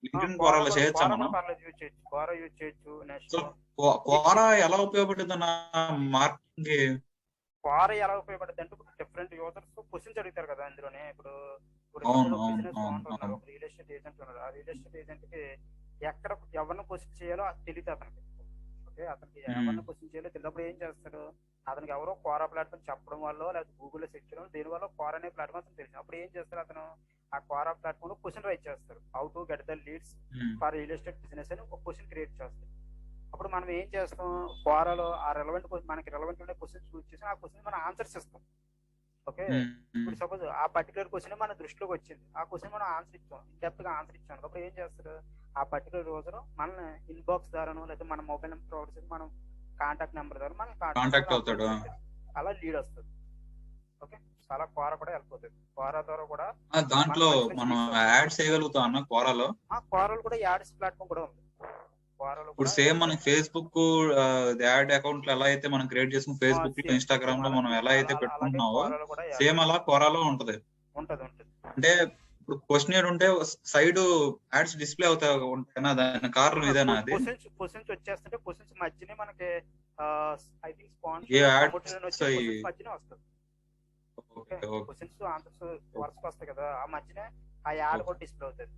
LinkedIn కోరాలో చేయొచ్చా మనం? Use చేయొచ్చు, కోరా యూజ్ చేయొచ్చు. నెక్స్ట్ సో కోరా ఎలా ఉపయోగపడుతుంది మార్కెటింగ్ కి? క్వారా ఎలా ఉపయోగపడుతుంది అంటే ఇప్పుడు డిఫరెంట్ యూజర్స్ క్వశ్చన్స్ అడుగుతారు కదా అందులోనే. ఇప్పుడు బిజినెస్ ఓనర్ ఒక రియల్ ఎస్టేట్ ఏజెంట్ ఉన్నారు. ఆ రియల్ ఎస్టేట్ ఏజెంట్ కి ఎక్కడ ఎవరిని క్వశ్చన్ చేయాలో అది తెలియదు అతనికి. ఓకే, అతనికి ఎవరిని క్వశ్చన్ చేయాలో తెలియనప్పుడు ఏం చేస్తాడు, అతనికి ఎవరో క్వారా ప్లాట్ఫామ్ చెప్పడం వల్ల లేకపోతే గూగుల్లో సెర్చ్ చేయడం దీని వల్ల క్వారా అనే ప్లాట్ఫామ్ అతను తెలిసింది. అప్పుడు ఏం చేస్తారు, అతను ఆ క్వారా ప్లాట్ఫామ్ లో క్వశ్చన్ రైట్ చేస్తారు. How to get the leads for real estate business అని ఒక క్వశ్చన్ క్రియేట్ చేస్తారు. అప్పుడు మనం ఏం చేస్తాం, క్వారాలో ఆ మనకి రెలవెంట్ ఉండే క్వశ్చన్ చూస్ చేసి ఆ క్వశ్చన్ మనం ఆన్సర్స్ ఇస్తాం. ఓకే, ఇప్పుడు సపోజ్ ఆ పర్టికులర్ క్వశ్చన్ మన దృష్టిలోకి వచ్చింది, ఆ క్వశ్చన్ మనం ఆన్సర్ ఇచ్చాం, డెప్త్ గా ఆన్సర్ ఇచ్చాం. అప్పుడు ఏం చేస్తారు, ఆ పర్టికులర్ రోజు మన ఇన్బాక్స్ ద్వారానో లేదా మన మొబైల్ నెంబర్ ప్రొవైడ్ మనం కాంటాక్ట్ నెంబర్ ద్వారా మనం కాంటాక్ట్ అవుతాడు, అలా లీడ్ వస్తుంది. ఓకే, చాలా క్వారా కూడా హెల్ప్ అవుతుంది. క్వారా ద్వారా కూడా దాంట్లో మనం యాడ్స్ చేయగలుగుతాం అన్న క్వారాలో. క్వారాలో కూడా యాడ్స్ ప్లాట్ఫామ్ కూడా ఉంది. ఇప్పుడు సేమ్ మనకి ఫేస్బుక్ యాడ్ అకౌంట్ ఎలా అయితే మనం క్రియేట్ చేసుకుని ఫేస్బుక్ లో ఇన్స్టాగ్రామ్ లో మనం ఎలా అయితే పెట్టుకుంటున్నామో సేమ్ అలా క్వారాలో ఉంటది. అంటే ఇప్పుడు క్వశ్చన్ ఉంటే సైడ్ యాడ్స్ డిస్ప్లే ఉంటాయి, దాని కారణం ఇదేనా? అది క్వశ్చన్స్ వచ్చేస్తుంటే క్వశ్చన్స్ మధ్యనే మనకి ఐ థింక్ మధ్యనే వస్తుంది. క్వశ్చన్స్ ఆన్సర్స్ వరుసకు వస్తాయి కదా, ఆ మధ్యనే ఆ యాడ్ కూడా డిస్ప్లే అవుతుంది.